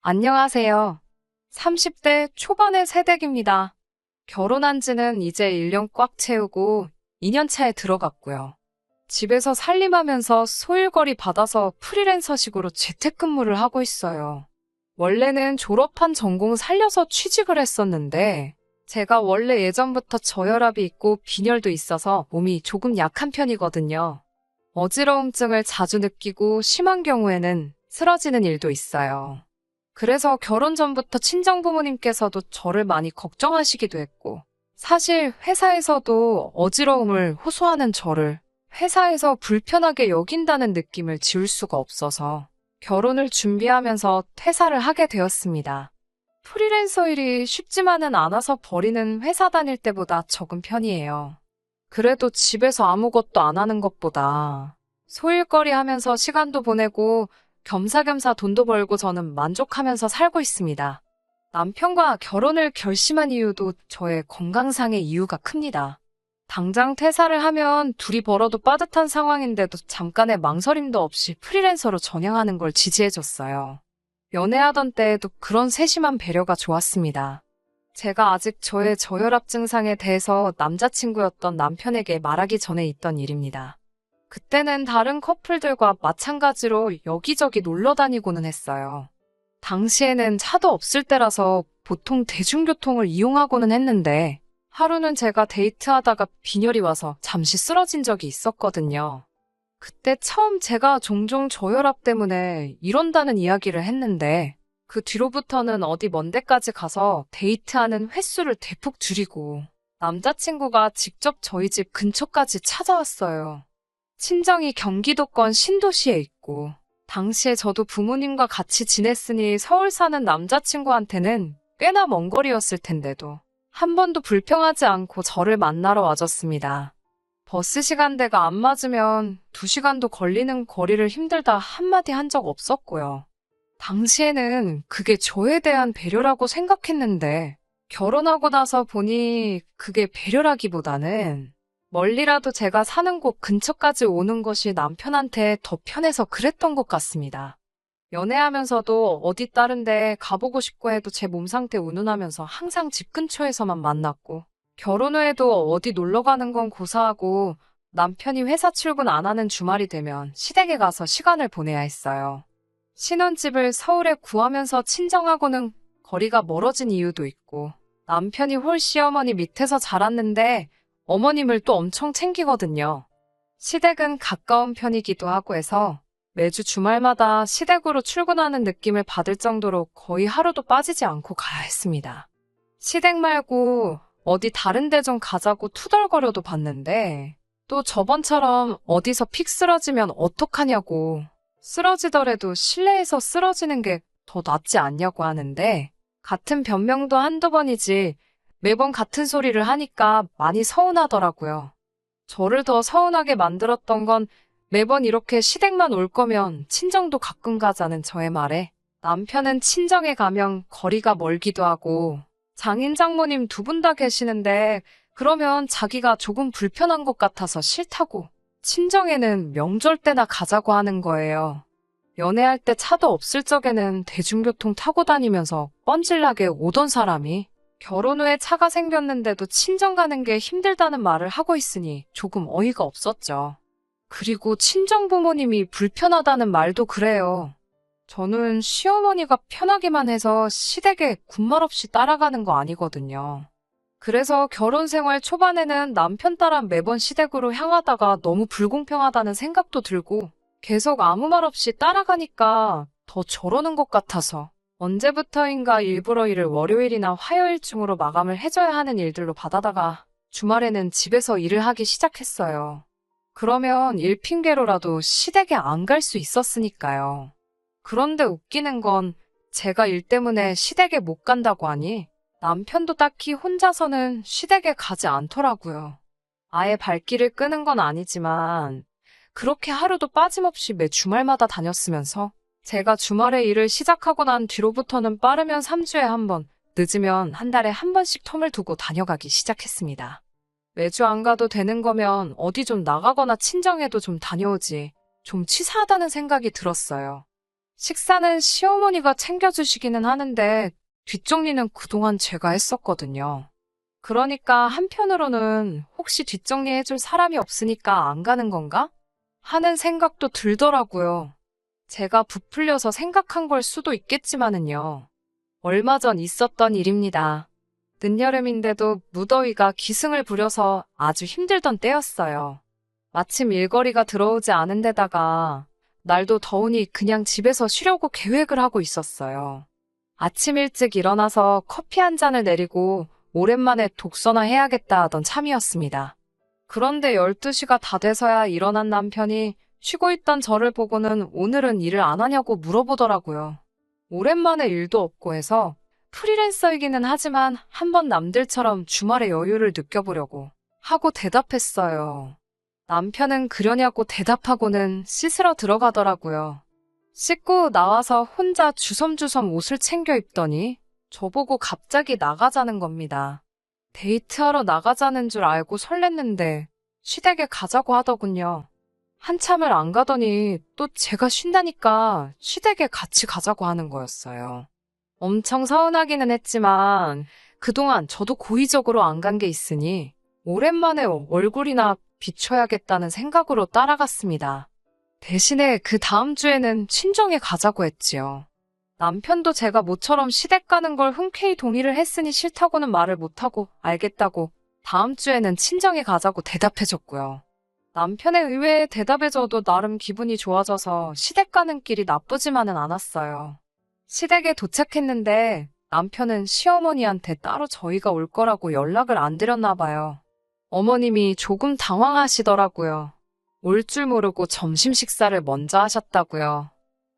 안녕하세요. 30대 초반의 새댁입니다. 결혼한 지는 이제 1년 꽉 채우고 2년 차에 들어갔고요. 집에서 살림하면서 소일거리 받아서 프리랜서식으로 재택근무를 하고 있어요. 원래는 졸업한 전공 살려서 취직을 했었는데 제가 원래 예전부터 저혈압이 있고 빈혈도 있어서 몸이 조금 약한 편이거든요. 어지러움증을 자주 느끼고 심한 경우에는 쓰러지는 일도 있어요. 그래서 결혼 전부터 친정부모님께서도 저를 많이 걱정하시기도 했고, 사실 회사에서도 어지러움을 호소하는 저를 회사에서 불편하게 여긴다는 느낌을 지울 수가 없어서 결혼을 준비하면서 퇴사를 하게 되었습니다. 프리랜서 일이 쉽지만은 않아서 버리는 회사 다닐 때보다 적은 편이에요. 그래도 집에서 아무것도 안 하는 것보다 소일거리 하면서 시간도 보내고 겸사겸사 돈도 벌고 저는 만족하면서 살고 있습니다. 남편과 결혼을 결심한 이유도 저의 건강상의 이유가 큽니다. 당장 퇴사를 하면 둘이 벌어도 빠듯한 상황인데도 잠깐의 망설임도 없이 프리랜서로 전향하는 걸 지지해줬어요. 연애하던 때에도 그런 세심한 배려가 좋았습니다. 제가 아직 저의 저혈압 증상에 대해서 남자친구였던 남편에게 말하기 전에 있던 일입니다. 그때는 다른 커플들과 마찬가지로 여기저기 놀러 다니고는 했어요. 당시에는 차도 없을 때라서 보통 대중교통을 이용하고는 했는데 하루는 제가 데이트하다가 빈혈이 와서 잠시 쓰러진 적이 있었거든요. 그때 처음 제가 종종 저혈압 때문에 이런다는 이야기를 했는데 그 뒤로부터는 어디 먼 데까지 가서 데이트하는 횟수를 대폭 줄이고 남자친구가 직접 저희 집 근처까지 찾아왔어요. 친정이 경기도권 신도시에 있고 당시에 저도 부모님과 같이 지냈으니 서울 사는 남자친구한테는 꽤나 먼 거리였을 텐데도 한 번도 불평하지 않고 저를 만나러 와줬습니다. 버스 시간대가 안 맞으면 2시간도 걸리는 거리를 힘들다 한마디 한 적 없었고요. 당시에는 그게 저에 대한 배려라고 생각했는데 결혼하고 나서 보니 그게 배려라기보다는 멀리라도 제가 사는 곳 근처까지 오는 것이 남편한테 더 편해서 그랬던 것 같습니다. 연애하면서도 어디 다른 데 가보고 싶고 해도 제 몸 상태 운운하면서 항상 집 근처에서만 만났고 결혼 후에도 어디 놀러 가는 건 고사하고 남편이 회사 출근 안 하는 주말이 되면 시댁에 가서 시간을 보내야 했어요. 신혼집을 서울에 구하면서 친정하고는 거리가 멀어진 이유도 있고 남편이 홀 시어머니 밑에서 자랐는데 어머님을 또 엄청 챙기거든요. 시댁은 가까운 편이기도 하고 해서 매주 주말마다 시댁으로 출근하는 느낌을 받을 정도로 거의 하루도 빠지지 않고 가야 했습니다. 시댁 말고 어디 다른 데 좀 가자고 투덜거려도 봤는데 또 저번처럼 어디서 픽 쓰러지면 어떡하냐고 쓰러지더라도 실내에서 쓰러지는 게 더 낫지 않냐고 하는데 같은 변명도 한두 번이지 매번 같은 소리를 하니까 많이 서운하더라고요. 저를 더 서운하게 만들었던 건 매번 이렇게 시댁만 올 거면 친정도 가끔 가자는 저의 말에 남편은 친정에 가면 거리가 멀기도 하고 장인 장모님 2분 다 계시는데 그러면 자기가 조금 불편한 것 같아서 싫다고 친정에는 명절 때나 가자고 하는 거예요. 연애할 때 차도 없을 적에는 대중교통 타고 다니면서 뻔질나게 오던 사람이 결혼 후에 차가 생겼는데도 친정 가는 게 힘들다는 말을 하고 있으니 조금 어이가 없었죠. 그리고 친정 부모님이 불편하다는 말도 그래요. 저는 시어머니가 편하기만 해서 시댁에 군말 없이 따라가는 거 아니거든요. 그래서 결혼 생활 초반에는 남편 따라 매번 시댁으로 향하다가 너무 불공평하다는 생각도 들고 계속 아무 말 없이 따라가니까 더 저러는 것 같아서 언제부터인가 일부러 일을 월요일이나 화요일쯤으로 마감을 해줘야 하는 일들로 받아다가 주말에는 집에서 일을 하기 시작했어요. 그러면 일 핑계로라도 시댁에 안 갈 수 있었으니까요. 그런데 웃기는 건 제가 일 때문에 시댁에 못 간다고 하니 남편도 딱히 혼자서는 시댁에 가지 않더라고요. 아예 발길을 끄는 건 아니지만 그렇게 하루도 빠짐없이 매 주말마다 다녔으면서 제가 주말에 일을 시작하고 난 뒤로부터는 빠르면 3주에 한 번, 늦으면 한 달에 한 번씩 텀을 두고 다녀가기 시작했습니다. 매주 안 가도 되는 거면 어디 좀 나가거나 친정에도 좀 다녀오지. 좀 치사하다는 생각이 들었어요. 식사는 시어머니가 챙겨주시기는 하는데 뒷정리는 그동안 제가 했었거든요. 그러니까 한편으로는 혹시 뒷정리해줄 사람이 없으니까 안 가는 건가? 하는 생각도 들더라고요. 제가 부풀려서 생각한 걸 수도 있겠지만은요. 얼마 전 있었던 일입니다. 늦여름인데도 무더위가 기승을 부려서 아주 힘들던 때였어요. 마침 일거리가 들어오지 않은 데다가 날도 더우니 그냥 집에서 쉬려고 계획을 하고 있었어요. 아침 일찍 일어나서 커피 한 잔을 내리고 오랜만에 독서나 해야겠다 하던 참이었습니다. 그런데 12시가 다 돼서야 일어난 남편이 쉬고 있던 저를 보고는 오늘은 일을 안 하냐고 물어보더라고요. 오랜만에 일도 없고 해서 프리랜서이기는 하지만 한번 남들처럼 주말의 여유를 느껴보려고 하고 대답했어요. 남편은 그러냐고 대답하고는 씻으러 들어가더라고요. 씻고 나와서 혼자 주섬주섬 옷을 챙겨 입더니 저보고 갑자기 나가자는 겁니다. 데이트하러 나가자는 줄 알고 설렜는데 시댁에 가자고 하더군요. 한참을 안 가더니 또 제가 쉰다니까 시댁에 같이 가자고 하는 거였어요. 엄청 서운하기는 했지만 그동안 저도 고의적으로 안 간 게 있으니 오랜만에 얼굴이나 비춰야겠다는 생각으로 따라갔습니다. 대신에 그 다음 주에는 친정에 가자고 했지요. 남편도 제가 모처럼 시댁 가는 걸 흔쾌히 동의를 했으니 싫다고는 말을 못하고 알겠다고 다음 주에는 친정에 가자고 대답해줬고요. 남편의 의외의 대답에 저도 나름 기분이 좋아져서 시댁 가는 길이 나쁘지만은 않았어요. 시댁에 도착했는데 남편은 시어머니한테 따로 저희가 올 거라고 연락을 안 드렸나 봐요. 어머님이 조금 당황하시더라고요. 올 줄 모르고 점심 식사를 먼저 하셨다고요.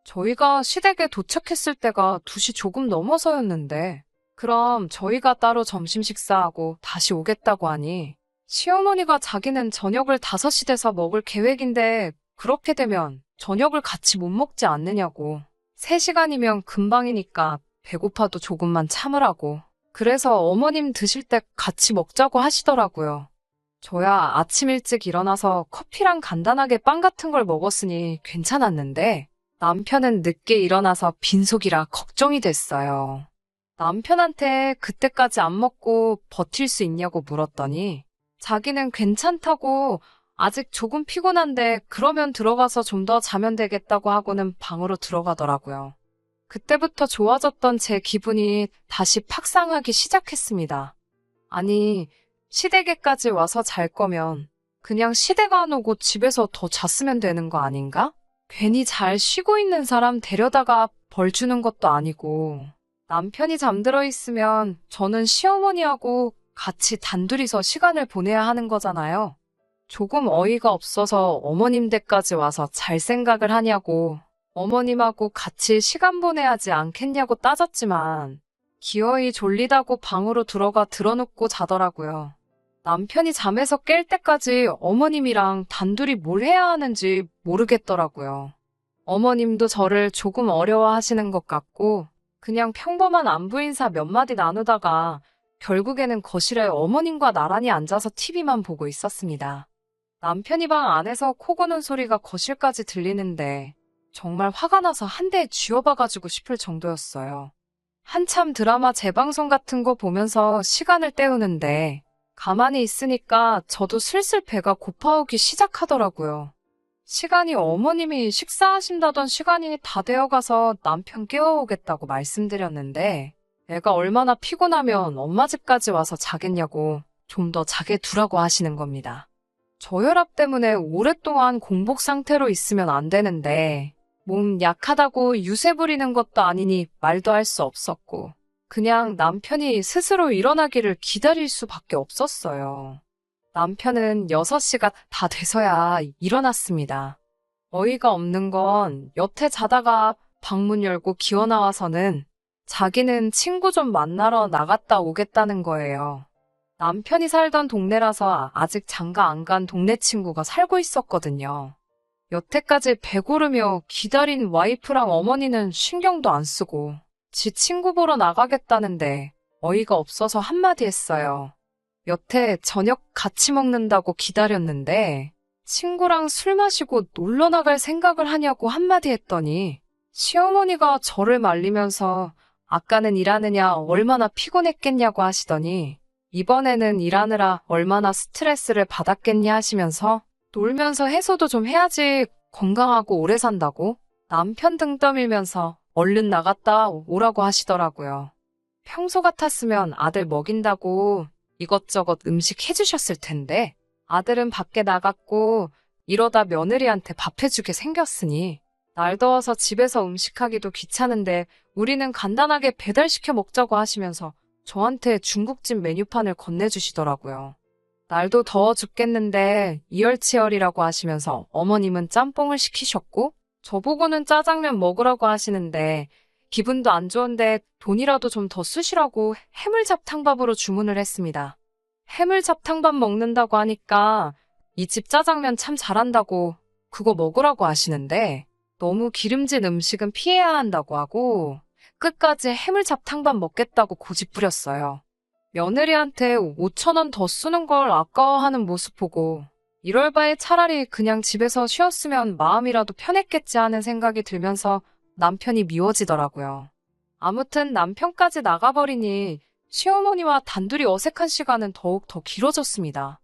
저희가 시댁에 도착했을 때가 2시 조금 넘어서였는데 그럼 저희가 따로 점심 식사하고 다시 오겠다고 하니 시어머니가 자기는 저녁을 5시 돼서 먹을 계획인데 그렇게 되면 저녁을 같이 못 먹지 않느냐고. 3시간이면 금방이니까 배고파도 조금만 참으라고. 그래서 어머님 드실 때 같이 먹자고 하시더라고요. 저야 아침 일찍 일어나서 커피랑 간단하게 빵 같은 걸 먹었으니 괜찮았는데 남편은 늦게 일어나서 빈속이라 걱정이 됐어요. 남편한테 그때까지 안 먹고 버틸 수 있냐고 물었더니 자기는 괜찮다고 아직 조금 피곤한데 그러면 들어가서 좀 더 자면 되겠다고 하고는 방으로 들어가더라고요. 그때부터 좋아졌던 제 기분이 다시 팍 상하기 시작했습니다. 아니, 시댁에까지 와서 잘 거면 그냥 시댁 안 오고 집에서 더 잤으면 되는 거 아닌가? 괜히 잘 쉬고 있는 사람 데려다가 벌 주는 것도 아니고 남편이 잠들어 있으면 저는 시어머니하고 같이 단둘이서 시간을 보내야 하는 거잖아요. 조금 어이가 없어서 어머님 댁까지 와서 잘 생각을 하냐고 어머님하고 같이 시간 보내야지 않겠냐고 따졌지만 기어이 졸리다고 방으로 들어가 드러눕고 자더라고요. 남편이 잠에서 깰 때까지 어머님이랑 단둘이 뭘 해야 하는지 모르겠더라고요. 어머님도 저를 조금 어려워하시는 것 같고 그냥 평범한 안부 인사 몇 마디 나누다가 결국에는 거실에 어머님과 나란히 앉아서 TV만 보고 있었습니다. 남편이 방 안에서 코 고는 소리가 거실까지 들리는데 정말 화가 나서 한 대 쥐어박아주고 싶을 정도였어요. 한참 드라마 재방송 같은 거 보면서 시간을 때우는데 가만히 있으니까 저도 슬슬 배가 고파오기 시작하더라고요. 시간이 어머님이 식사하신다던 시간이 다 되어가서 남편 깨워오겠다고 말씀드렸는데 애가 얼마나 피곤하면 엄마 집까지 와서 자겠냐고 좀 더 자게 두라고 하시는 겁니다. 저혈압 때문에 오랫동안 공복 상태로 있으면 안 되는데 몸 약하다고 유세 부리는 것도 아니니 말도 할 수 없었고 그냥 남편이 스스로 일어나기를 기다릴 수밖에 없었어요. 남편은 6시가 다 돼서야 일어났습니다. 어이가 없는 건 여태 자다가 방문 열고 기어 나와서는 자기는 친구 좀 만나러 나갔다 오겠다는 거예요. 남편이 살던 동네라서 아직 장가 안 간 동네 친구가 살고 있었거든요. 여태까지 배고르며 기다린 와이프랑 어머니는 신경도 안 쓰고 지 친구 보러 나가겠다는데 어이가 없어서 한마디 했어요. 여태 저녁 같이 먹는다고 기다렸는데 친구랑 술 마시고 놀러 나갈 생각을 하냐고 한마디 했더니 시어머니가 저를 말리면서 아까는 일하느냐 얼마나 피곤했겠냐고 하시더니 이번에는 일하느라 얼마나 스트레스를 받았겠냐 하시면서 놀면서 해소도 좀 해야지 건강하고 오래 산다고 남편 등 떠밀면서 얼른 나갔다 오라고 하시더라고요. 평소 같았으면 아들 먹인다고 이것저것 음식 해주셨을 텐데 아들은 밖에 나갔고 이러다 며느리한테 밥 해주게 생겼으니 날 더워서 집에서 음식하기도 귀찮은데 우리는 간단하게 배달시켜 먹자고 하시면서 저한테 중국집 메뉴판을 건네주시더라고요. 날도 더워 죽겠는데 이열치열이라고 하시면서 어머님은 짬뽕을 시키셨고 저보고는 짜장면 먹으라고 하시는데 기분도 안 좋은데 돈이라도 좀 더 쓰시라고 해물잡탕밥으로 주문을 했습니다. 해물잡탕밥 먹는다고 하니까 이 집 짜장면 참 잘한다고 그거 먹으라고 하시는데 너무 기름진 음식은 피해야 한다고 하고 끝까지 해물잡탕밥 먹겠다고 고집 부렸어요. 며느리한테 5,000원 더 쓰는 걸 아까워하는 모습 보고 이럴 바에 차라리 그냥 집에서 쉬었으면 마음이라도 편했겠지 하는 생각이 들면서 남편이 미워지더라고요. 아무튼 남편까지 나가버리니 시어머니와 단둘이 어색한 시간은 더욱 더 길어졌습니다.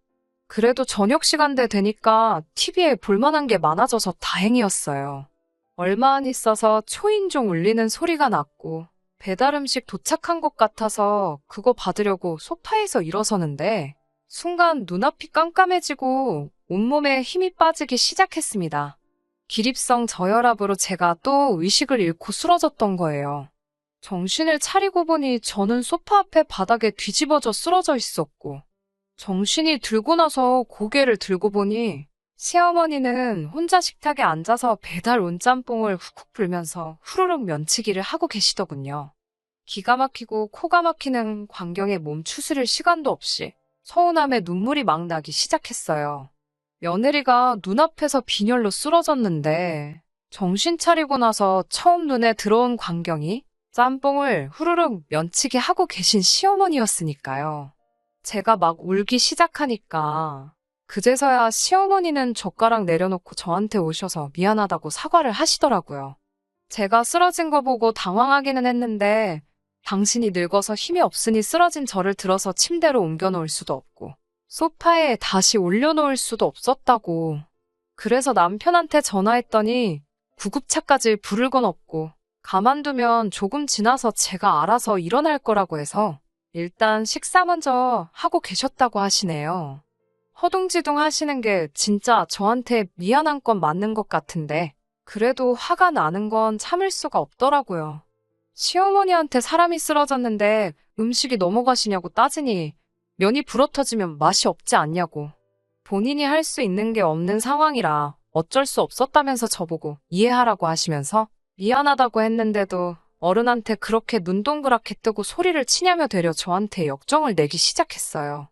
그래도 저녁 시간대 되니까 TV에 볼만한 게 많아져서 다행이었어요. 얼마 안 있어서 초인종 울리는 소리가 났고 배달 음식 도착한 것 같아서 그거 받으려고 소파에서 일어서는데 순간 눈앞이 깜깜해지고 온몸에 힘이 빠지기 시작했습니다. 기립성 저혈압으로 제가 또 의식을 잃고 쓰러졌던 거예요. 정신을 차리고 보니 저는 소파 앞에 바닥에 뒤집어져 쓰러져 있었고 정신이 들고 나서 고개를 들고 보니 시어머니는 혼자 식탁에 앉아서 배달 온 짬뽕을 훅훅 불면서 후루룩 면치기를 하고 계시더군요. 기가 막히고 코가 막히는 광경에 몸 추스릴 시간도 없이 서운함에 눈물이 막 나기 시작했어요. 며느리가 눈앞에서 빈혈로 쓰러졌는데 정신 차리고 나서 처음 눈에 들어온 광경이 짬뽕을 후루룩 면치기 하고 계신 시어머니였으니까요. 제가 막 울기 시작하니까 그제서야 시어머니는 젓가락 내려놓고 저한테 오셔서 미안하다고 사과를 하시더라고요. 제가 쓰러진 거 보고 당황하기는 했는데 당신이 늙어서 힘이 없으니 쓰러진 저를 들어서 침대로 옮겨놓을 수도 없고 소파에 다시 올려놓을 수도 없었다고. 그래서 남편한테 전화했더니 구급차까지 부를 건 없고 가만두면 조금 지나서 제가 알아서 일어날 거라고 해서 일단 식사 먼저 하고 계셨다고 하시네요. 허둥지둥 하시는 게 진짜 저한테 미안한 건 맞는 것 같은데 그래도 화가 나는 건 참을 수가 없더라고요. 시어머니한테 사람이 쓰러졌는데 음식이 넘어가시냐고 따지니 면이 불어터지면 맛이 없지 않냐고. 본인이 할 수 있는 게 없는 상황이라 어쩔 수 없었다면서 저보고 이해하라고 하시면서 미안하다고 했는데도 어른한테 그렇게 눈 동그랗게 뜨고 소리를 치냐며 되려 저한테 역정을 내기 시작했어요.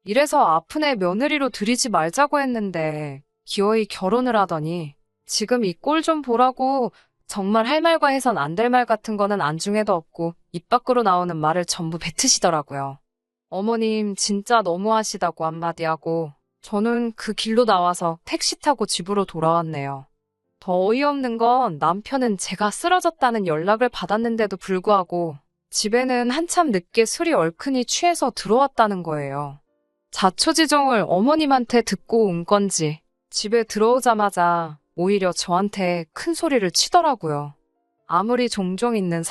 이래서 아픈 애 며느리로 들이지 말자고 했는데 기어이 결혼을 하더니 지금 이 꼴 좀 보라고 정말 할 말과 해선 안 될 말 같은 거는 안중에도 없고 입 밖으로 나오는 말을 전부 뱉으시더라고요. 어머님 진짜 너무하시다고 한마디 하고 저는 그 길로 나와서 택시 타고 집으로 돌아왔네요. 더 어이없는 건 남편은 제가 쓰러졌다는 연락을 받았는데도 불구하고 집에는 한참 늦게 술이 얼큰이 취해서 들어왔다는 거예요. 자초지종을 어머님한테 듣고 온 건지 집에 들어오자마자 오히려 저한테 큰 소리를 치더라고요. 아무리 종종 있는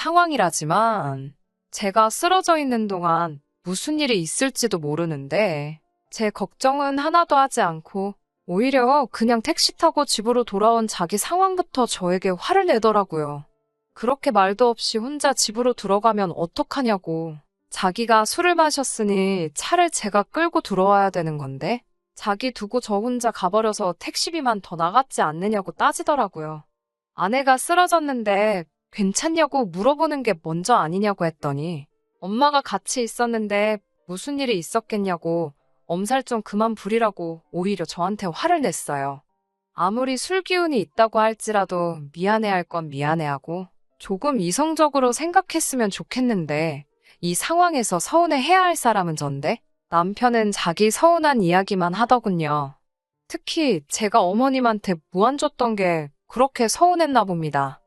상황이라지만 제가 쓰러져 있는 동안 무슨 일이 있을지도 모르는데 제 걱정은 하나도 하지 않고 오히려 그냥 택시 타고 집으로 돌아온 자기 상황부터 저에게 화를 내더라고요. 그렇게 말도 없이 혼자 집으로 들어가면 어떡하냐고. 자기가 술을 마셨으니 차를 제가 끌고 들어와야 되는 건데 자기 두고 저 혼자 가버려서 택시비만 더 나갔지 않느냐고 따지더라고요. 아내가 쓰러졌는데 괜찮냐고 물어보는 게 먼저 아니냐고 했더니 엄마가 같이 있었는데 무슨 일이 있었겠냐고 엄살 좀 그만 부리라고 오히려 저한테 화를 냈어요. 아무리 술 기운이 있다고 할지라도 미안해할 건 미안해하고 조금 이성적으로 생각했으면 좋겠는데 이 상황에서 서운해해야 할 사람은 전데 남편은 자기 서운한 이야기만 하더군요. 특히 제가 어머님한테 무안 줬던 게 그렇게 서운했나 봅니다.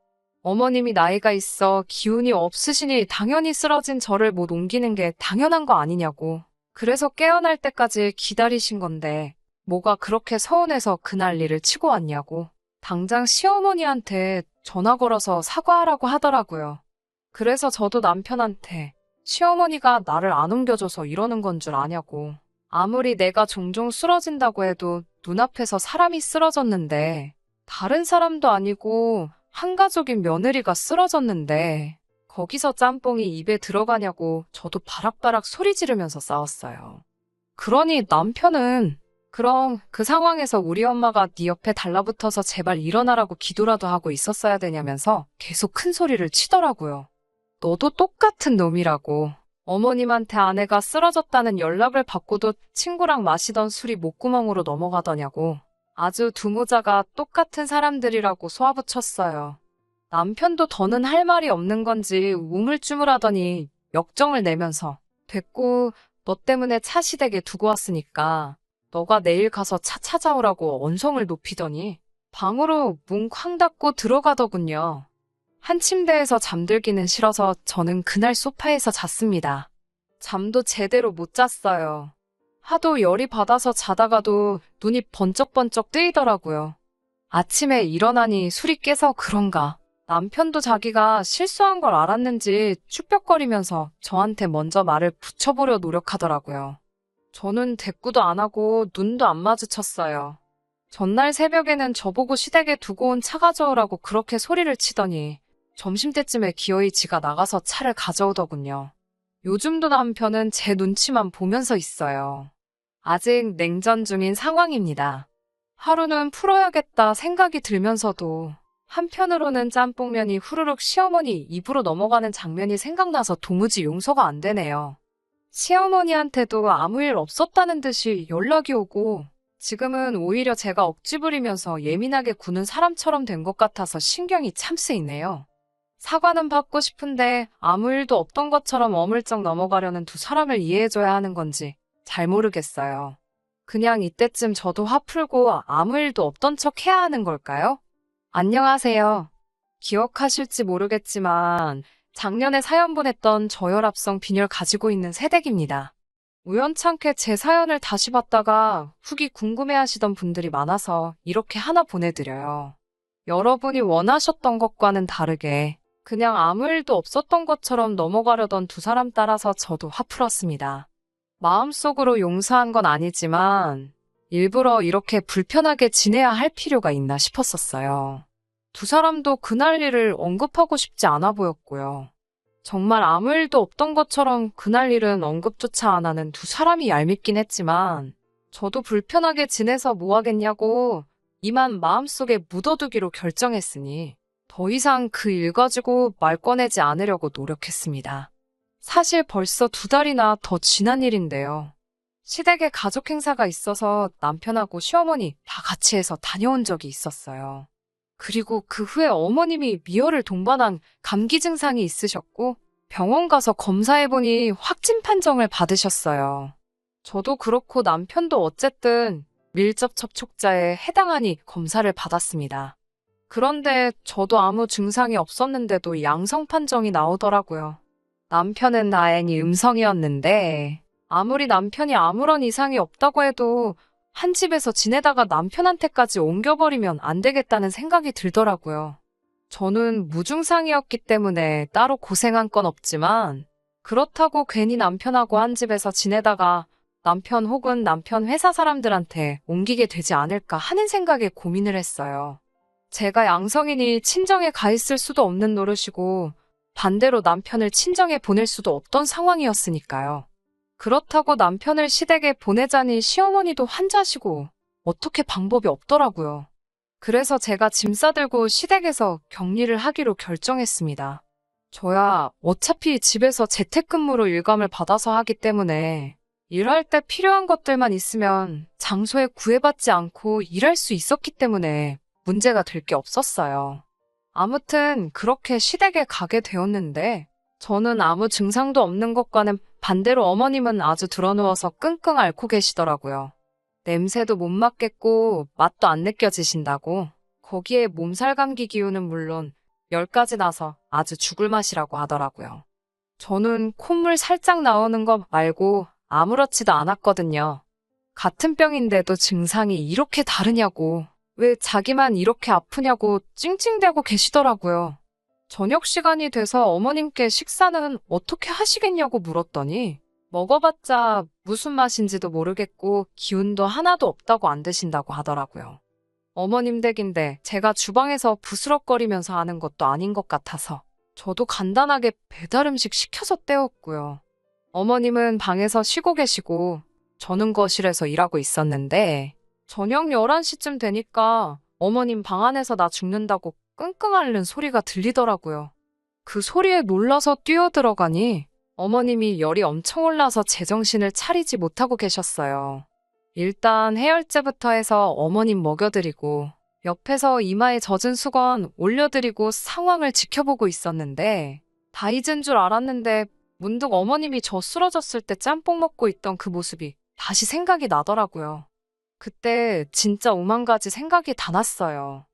어머님이 나이가 있어 기운이 없으시니 당연히 쓰러진 저를 못 옮기는 게 당연한 거 아니냐고. 그래서 깨어날 때까지 기다리신 건데 뭐가 그렇게 서운해서 그 난리를 치고 왔냐고. 당장 시어머니한테 전화 걸어서 사과하라고 하더라고요. 그래서 저도 남편한테 시어머니가 나를 안 옮겨줘서 이러는 건 줄 아냐고. 아무리 내가 종종 쓰러진다고 해도 눈앞에서 사람이 쓰러졌는데 다른 사람도 아니고 한 가족인 며느리가 쓰러졌는데 거기서 짬뽕이 입에 들어가냐고 저도 바락바락 소리 지르면서 싸웠어요. 그러니 남편은 그럼 그 상황에서 우리 엄마가 네 옆에 달라붙어서 제발 일어나라고 기도라도 하고 있었어야 되냐면서 계속 큰 소리를 치더라고요. 너도 똑같은 놈이라고. 어머님한테 아내가 쓰러졌다는 연락을 받고도 친구랑 마시던 술이 목구멍으로 넘어가더냐고. 아주 두 모자가 똑같은 사람들이라고 쏘아붙였어요. 남편도 더는 할 말이 없는 건지 우물쭈물하더니 역정을 내면서 됐고 너 때문에 차 시댁에 두고 왔으니까 너가 내일 가서 차 찾아오라고 언성을 높이더니 방으로 문 쾅 닫고 들어가더군요. 한 침대에서 잠들기는 싫어서 저는 그날 소파에서 잤습니다. 잠도 제대로 못 잤어요. 하도 열이 받아서 자다가도 눈이 번쩍번쩍 뜨이더라고요. 아침에 일어나니 술이 깨서 그런가. 남편도 자기가 실수한 걸 알았는지 축벽거리면서 저한테 먼저 말을 붙여보려 노력하더라고요. 저는 대꾸도 안 하고 눈도 안 마주쳤어요. 전날 새벽에는 저보고 시댁에 두고 온 차 가져오라고 그렇게 소리를 치더니 점심때쯤에 기어이 지가 나가서 차를 가져오더군요. 요즘도 남편은 제 눈치만 보면서 있어요. 아직 냉전 중인 상황입니다. 하루는 풀어야겠다 생각이 들면서도 한편으로는 짬뽕면이 후루룩 시어머니 입으로 넘어가는 장면이 생각나서 도무지 용서가 안 되네요. 시어머니한테도 아무 일 없었다는 듯이 연락이 오고 지금은 오히려 제가 억지 부리면서 예민하게 구는 사람처럼 된 것 같아서 신경이 참 쓰이네요. 사과는 받고 싶은데 아무 일도 없던 것처럼 어물쩍 넘어가려는 두 사람을 이해해줘야 하는 건지 잘 모르겠어요. 그냥 이때쯤 저도 화 풀고 아무 일도 없던 척 해야 하는 걸까요? 안녕하세요. 기억하실지 모르겠지만 작년에 사연 보냈던 저혈압성 빈혈 가지고 있는 새댁입니다. 우연찮게 제 사연을 다시 봤다가 후기 궁금해하시던 분들이 많아서 이렇게 하나 보내드려요. 여러분이 원하셨던 것과는 다르게 그냥 아무 일도 없었던 것처럼 넘어가려던 두 사람 따라서 저도 화 풀었습니다. 마음속으로 용서한 건 아니지만 일부러 이렇게 불편하게 지내야 할 필요가 있나 싶었었어요. 두 사람도 그날 일을 언급하고 싶지 않아 보였고요. 정말 아무 일도 없던 것처럼 그날 일은 언급조차 안 하는 두 사람이 얄밉긴 했지만 저도 불편하게 지내서 뭐 하겠냐고 이만 마음속에 묻어두기로 결정했으니 더 이상 그 일 가지고 말 꺼내지 않으려고 노력했습니다. 사실 벌써 2달이나 더 지난 일인데요. 시댁에 가족 행사가 있어서 남편하고 시어머니 다 같이 해서 다녀온 적이 있었어요. 그리고 그 후에 어머님이 미열을 동반한 감기 증상이 있으셨고 병원 가서 검사해보니 확진 판정을 받으셨어요. 저도 그렇고 남편도 어쨌든 밀접 접촉자에 해당하니 검사를 받았습니다. 그런데 저도 아무 증상이 없었는데도 양성 판정이 나오더라고요. 남편은 다행히 음성이었는데 아무리 남편이 아무런 이상이 없다고 해도 한 집에서 지내다가 남편한테까지 옮겨버리면 안 되겠다는 생각이 들더라고요. 저는 무증상이었기 때문에 따로 고생한 건 없지만 그렇다고 괜히 남편하고 한 집에서 지내다가 남편 혹은 남편 회사 사람들한테 옮기게 되지 않을까 하는 생각에 고민을 했어요. 제가 양성이니 친정에 가 있을 수도 없는 노릇이고 반대로 남편을 친정에 보낼 수도 없던 상황이었으니까요. 그렇다고 남편을 시댁에 보내자니 시어머니도 환자시고 어떻게 방법이 없더라고요. 그래서 제가 짐 싸들고 시댁에서 격리를 하기로 결정했습니다. 저야 어차피 집에서 재택근무로 일감을 받아서 하기 때문에 일할 때 필요한 것들만 있으면 장소에 구애받지 않고 일할 수 있었기 때문에 문제가 될 게 없었어요. 아무튼 그렇게 시댁에 가게 되었는데 저는 아무 증상도 없는 것과는 반대로 어머님은 아주 드러누워서 끙끙 앓고 계시더라고요. 냄새도 못 맡겠고 맛도 안 느껴지신다고. 거기에 몸살 감기 기운은 물론 열까지 나서 아주 죽을 맛이라고 하더라고요. 저는 콧물 살짝 나오는 거 말고 아무렇지도 않았거든요. 같은 병인데도 증상이 이렇게 다르냐고, 왜 자기만 이렇게 아프냐고 찡찡대고 계시더라고요. 저녁 시간이 돼서 어머님께 식사는 어떻게 하시겠냐고 물었더니 먹어봤자 무슨 맛인지도 모르겠고 기운도 하나도 없다고 안 드신다고 하더라고요. 어머님 댁인데 제가 주방에서 부스럭거리면서 하는 것도 아닌 것 같아서 저도 간단하게 배달 음식 시켜서 때웠고요. 어머님은 방에서 쉬고 계시고 저는 거실에서 일하고 있었는데 저녁 11시쯤 되니까 어머님 방 안에서 나 죽는다고 끙끙 앓는 소리가 들리더라고요. 그 소리에 놀라서 뛰어들어가니 어머님이 열이 엄청 올라서 제정신을 차리지 못하고 계셨어요. 일단 해열제부터 해서 어머님 먹여드리고 옆에서 이마에 젖은 수건 올려드리고 상황을 지켜보고 있었는데 다 잊은 줄 알았는데 문득 어머님이 저 쓰러졌을 때 짬뽕 먹고 있던 그 모습이 다시 생각이 나더라고요. 그때 진짜 오만 가지 생각이 다 났어요.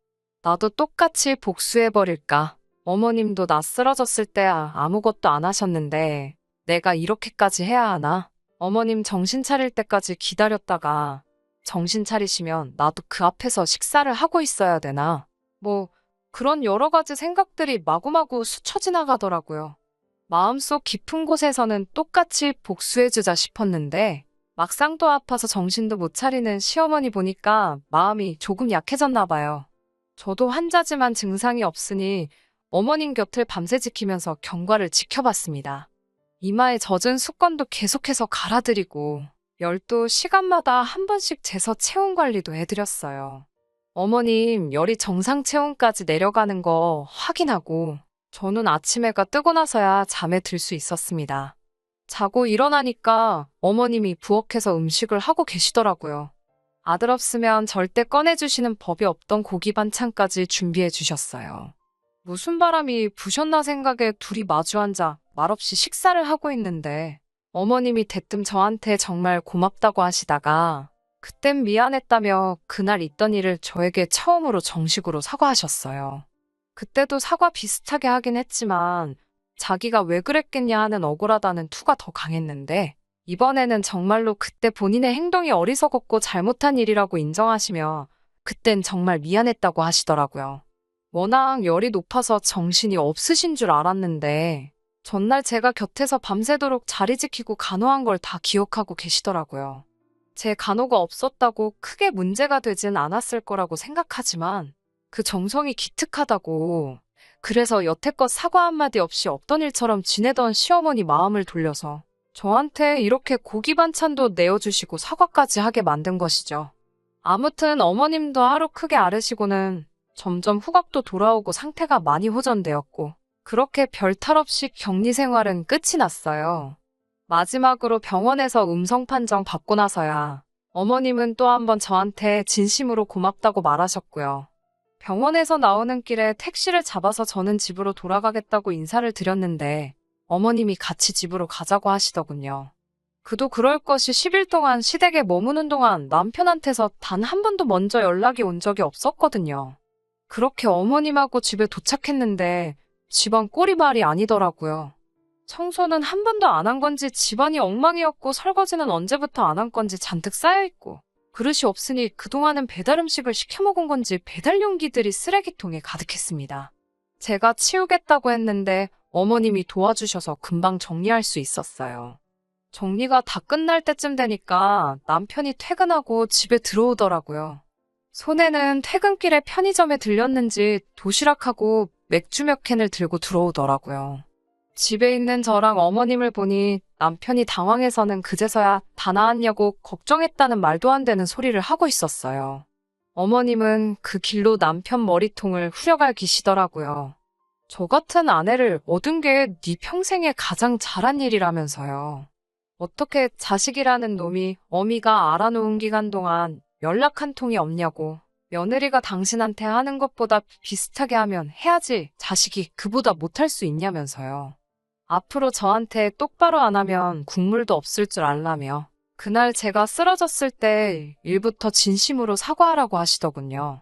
나도 똑같이 복수해버릴까? 어머님도 나 쓰러졌을 때 아무것도 안 하셨는데 내가 이렇게까지 해야 하나? 어머님 정신 차릴 때까지 기다렸다가 정신 차리시면 나도 그 앞에서 식사를 하고 있어야 되나? 뭐 그런 여러 가지 생각들이 마구마구 스쳐 지나가더라고요. 마음속 깊은 곳에서는 똑같이 복수해주자 싶었는데 막상 또 아파서 정신도 못 차리는 시어머니 보니까 마음이 조금 약해졌나 봐요. 저도 환자지만 증상이 없으니 어머님 곁을 밤새 지키면서 경과를 지켜봤습니다. 이마에 젖은 수건도 계속해서 갈아드리고 열도 시간마다 한 번씩 재서 체온 관리도 해드렸어요. 어머님 열이 정상 체온까지 내려가는 거 확인하고 저는 아침 해가 뜨고 나서야 잠에 들 수 있었습니다. 자고 일어나니까 어머님이 부엌에서 음식을 하고 계시더라고요. 아들 없으면 절대 꺼내주시는 법이 없던 고기 반찬까지 준비해 주셨어요. 무슨 바람이 부셨나 생각에 둘이 마주 앉아 말없이 식사를 하고 있는데 어머님이 대뜸 저한테 정말 고맙다고 하시다가 그땐 미안했다며 그날 있던 일을 저에게 처음으로 정식으로 사과하셨어요. 그때도 사과 비슷하게 하긴 했지만 자기가 왜 그랬겠냐 하는 억울하다는 투가 더 강했는데 이번에는 정말로 그때 본인의 행동이 어리석었고 잘못한 일이라고 인정하시며 그땐 정말 미안했다고 하시더라고요. 워낙 열이 높아서 정신이 없으신 줄 알았는데 전날 제가 곁에서 밤새도록 자리 지키고 간호한 걸 다 기억하고 계시더라고요. 제 간호가 없었다고 크게 문제가 되진 않았을 거라고 생각하지만 그 정성이 기특하다고 그래서 여태껏 사과 한마디 없이 없던 일처럼 지내던 시어머니 마음을 돌려서 저한테 이렇게 고기 반찬도 내어주시고 사과까지 하게 만든 것이죠. 아무튼 어머님도 하루 크게 앓으시고는 점점 후각도 돌아오고 상태가 많이 호전되었고 그렇게 별탈 없이 격리 생활은 끝이 났어요. 마지막으로 병원에서 음성 판정 받고 나서야 어머님은 또 한 번 저한테 진심으로 고맙다고 말하셨고요. 병원에서 나오는 길에 택시를 잡아서 저는 집으로 돌아가겠다고 인사를 드렸는데 어머님이 같이 집으로 가자고 하시더군요. 그도 그럴 것이 10일 동안 시댁에 머무는 동안 남편한테서 단 한 번도 먼저 연락이 온 적이 없었거든요. 그렇게 어머님하고 집에 도착했는데 집안 꼴이말이 아니더라고요. 청소는 한 번도 안 한 건지 집안이 엉망이었고 설거지는 언제부터 안 한 건지 잔뜩 쌓여있고 그릇이 없으니 그동안은 배달 음식을 시켜 먹은 건지 배달 용기들이 쓰레기통에 가득했습니다. 제가 치우겠다고 했는데 어머님이 도와주셔서 금방 정리할 수 있었어요. 정리가 다 끝날 때쯤 되니까 남편이 퇴근하고 집에 들어오더라고요. 손에는 퇴근길에 편의점에 들렸는지 도시락하고 맥주 몇 캔을 들고 들어오더라고요. 집에 있는 저랑 어머님을 보니 남편이 당황해서는 그제서야 다 나았냐고 걱정했다는 말도 안 되는 소리를 하고 있었어요. 어머님은 그 길로 남편 머리통을 후려갈기시더라고요. 저 같은 아내를 얻은 게 네 평생에 가장 잘한 일이라면서요. 어떻게 자식이라는 놈이 어미가 알아놓은 기간 동안 연락 한 통이 없냐고. 며느리가 당신한테 하는 것보다 비슷하게 하면 해야지 자식이 그보다 못할 수 있냐면서요. 앞으로 저한테 똑바로 안 하면 국물도 없을 줄 알라며 그날 제가 쓰러졌을 때 일부터 진심으로 사과하라고 하시더군요.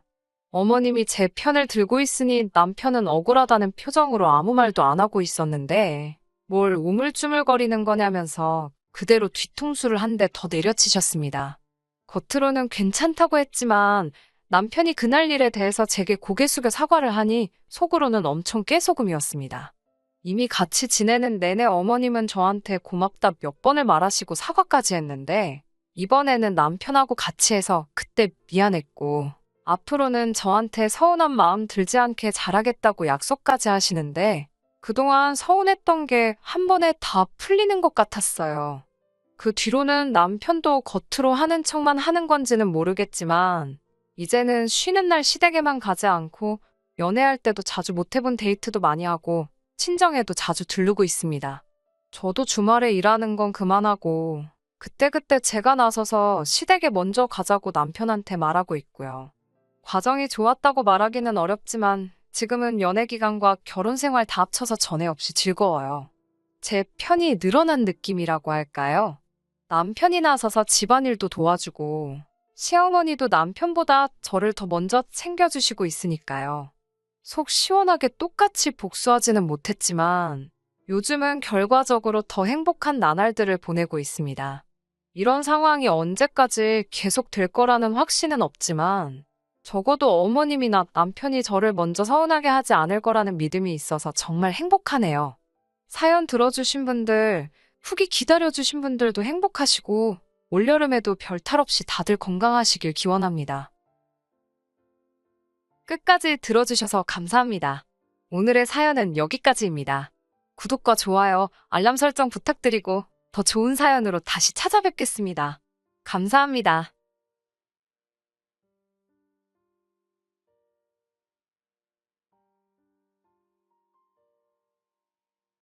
어머님이 제 편을 들고 있으니 남편은 억울하다는 표정으로 아무 말도 안 하고 있었는데 뭘 우물쭈물거리는 거냐면서 그대로 뒤통수를 한 대 더 내려치셨습니다. 겉으로는 괜찮다고 했지만 남편이 그날 일에 대해서 제게 고개 숙여 사과를 하니 속으로는 엄청 깨소금이었습니다. 이미 같이 지내는 내내 어머님은 저한테 고맙다 몇 번을 말하시고 사과까지 했는데 이번에는 남편하고 같이 해서 그때 미안했고 앞으로는 저한테 서운한 마음 들지 않게 잘하겠다고 약속까지 하시는데 그동안 서운했던 게 한 번에 다 풀리는 것 같았어요. 그 뒤로는 남편도 겉으로 하는 척만 하는 건지는 모르겠지만 이제는 쉬는 날 시댁에만 가지 않고 연애할 때도 자주 못 해본 데이트도 많이 하고 친정에도 자주 들르고 있습니다. 저도 주말에 일하는 건 그만하고 그때그때 제가 나서서 시댁에 먼저 가자고 남편한테 말하고 있고요. 과정이 좋았다고 말하기는 어렵지만 지금은 연애 기간과 결혼 생활 다 합쳐서 전에 없이 즐거워요. 제 편이 늘어난 느낌이라고 할까요? 남편이 나서서 집안일도 도와주고 시어머니도 남편보다 저를 더 먼저 챙겨주시고 있으니까요. 속 시원하게 똑같이 복수하지는 못했지만 요즘은 결과적으로 더 행복한 나날들을 보내고 있습니다. 이런 상황이 언제까지 계속될 거라는 확신은 없지만 적어도 어머님이나 남편이 저를 먼저 서운하게 하지 않을 거라는 믿음이 있어서 정말 행복하네요. 사연 들어주신 분들, 후기 기다려주신 분들도 행복하시고 올여름에도 별탈 없이 다들 건강하시길 기원합니다. 끝까지 들어주셔서 감사합니다. 오늘의 사연은 여기까지입니다. 구독과 좋아요, 알람 설정 부탁드리고 더 좋은 사연으로 다시 찾아뵙겠습니다. 감사합니다.